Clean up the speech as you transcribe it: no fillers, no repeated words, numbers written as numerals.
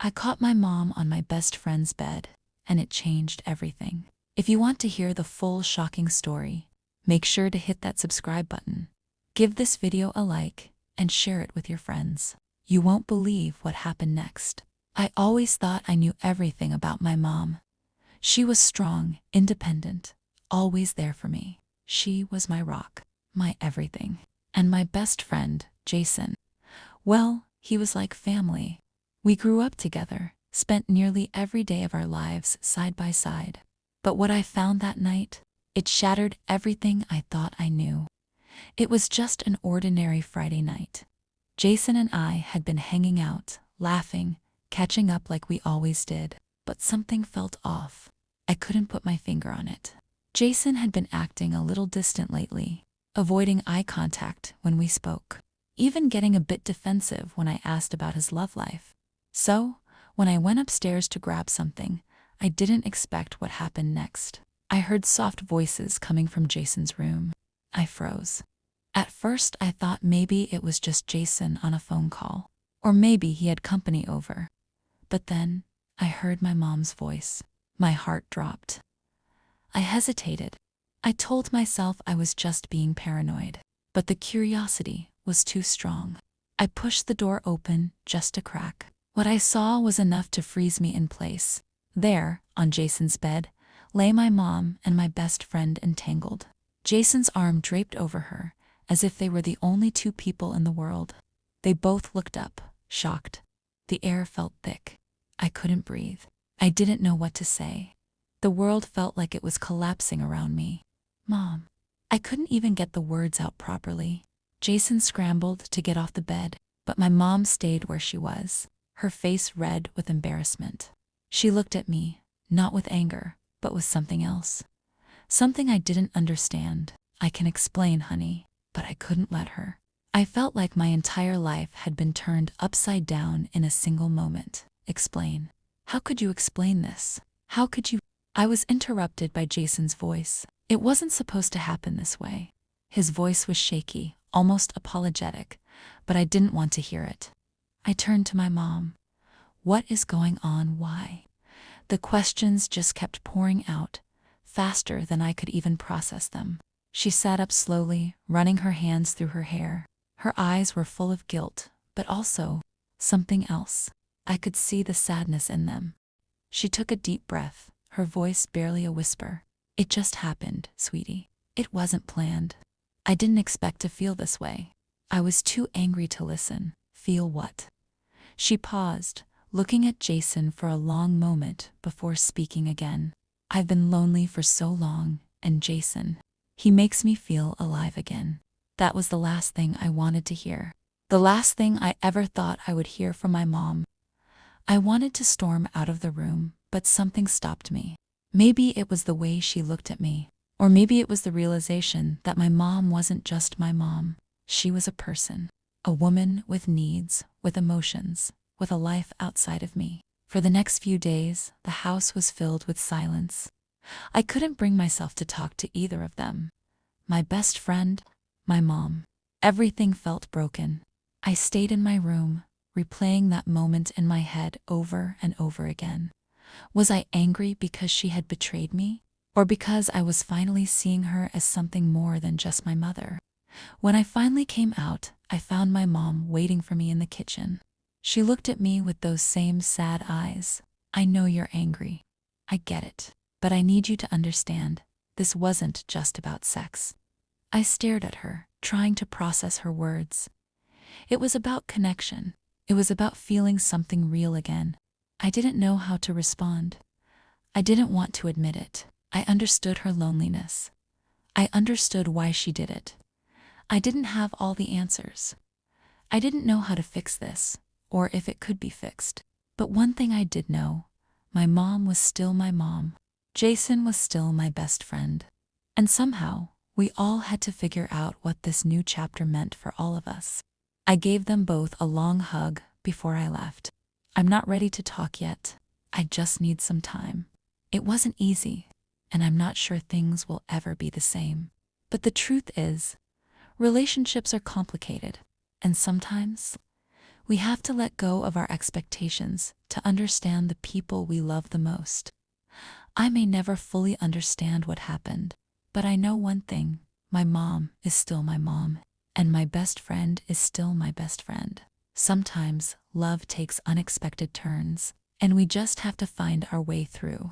I caught my mom on my best friend's bed, and it changed everything. If you want to hear the full shocking story, make sure to hit that subscribe button. Give this video a like and share it with your friends. You won't believe what happened next. I always thought I knew everything about my mom. She was strong, independent, always there for me. She was my rock, my everything. And my best friend, Jason, well, he was like family. We grew up together, spent nearly every day of our lives side by side. But what I found that night, it shattered everything I thought I knew. It was just an ordinary Friday night. Jason and I had been hanging out, laughing, catching up like we always did, but something felt off. I couldn't put my finger on it. Jason had been acting a little distant lately, avoiding eye contact when we spoke, even getting a bit defensive when I asked about his love life. So, when I went upstairs to grab something, I didn't expect what happened next. I heard soft voices coming from Jason's room. I froze. At first, I thought maybe it was just Jason on a phone call, or maybe he had company over. But then, I heard my mom's voice. My heart dropped. I hesitated. I told myself I was just being paranoid, but the curiosity was too strong. I pushed the door open just a crack. What I saw was enough to freeze me in place. There, on Jason's bed, lay my mom and my best friend entangled. Jason's arm draped over her, as if they were the only two people in the world. They both looked up, shocked. The air felt thick. I couldn't breathe. I didn't know what to say. The world felt like it was collapsing around me. Mom. I couldn't even get the words out properly. Jason scrambled to get off the bed, but my mom stayed where she was, her face red with embarrassment. She looked at me, not with anger, but with something else. Something I didn't understand. I can explain, honey, but I couldn't let her. I felt like my entire life had been turned upside down in a single moment. Explain. How could you explain this? How could you? I was interrupted by Jason's voice. It wasn't supposed to happen this way. His voice was shaky, almost apologetic, but I didn't want to hear it. I turned to my mom. What is going on? Why? The questions just kept pouring out, faster than I could even process them. She sat up slowly, running her hands through her hair. Her eyes were full of guilt, but also something else. I could see the sadness in them. She took a deep breath, her voice barely a whisper. It just happened, sweetie. It wasn't planned. I didn't expect to feel this way. I was too angry to listen. Feel what? She paused, looking at Jason for a long moment before speaking again. I've been lonely for so long, and Jason, he makes me feel alive again. That was the last thing I wanted to hear. The last thing I ever thought I would hear from my mom. I wanted to storm out of the room, but something stopped me. Maybe it was the way she looked at me, or maybe it was the realization that my mom wasn't just my mom. She was a person, a woman with needs, with emotions, with a life outside of me. For the next few days, the house was filled with silence. I couldn't bring myself to talk to either of them. My best friend, my mom. Everything felt broken. I stayed in my room, replaying that moment in my head over and over again. Was I angry because she had betrayed me? Or because I was finally seeing her as something more than just my mother? When I finally came out, I found my mom waiting for me in the kitchen. She looked at me with those same sad eyes. I know you're angry. I get it. But I need you to understand, this wasn't just about sex. I stared at her, trying to process her words. It was about connection. It was about feeling something real again. I didn't know how to respond. I didn't want to admit it. I understood her loneliness. I understood why she did it. I didn't have all the answers. I didn't know how to fix this, or if it could be fixed. But one thing I did know, my mom was still my mom. Jason was still my best friend. And somehow, we all had to figure out what this new chapter meant for all of us. I gave them both a long hug before I left. I'm not ready to talk yet. I just need some time. It wasn't easy, and I'm not sure things will ever be the same. But the truth is, relationships are complicated, and sometimes We have to let go of our expectations to understand the people we love the most. I may never fully understand what happened, but I know one thing: my mom is still my mom, and my best friend is still my best friend. Sometimes love takes unexpected turns, and we just have to find our way through.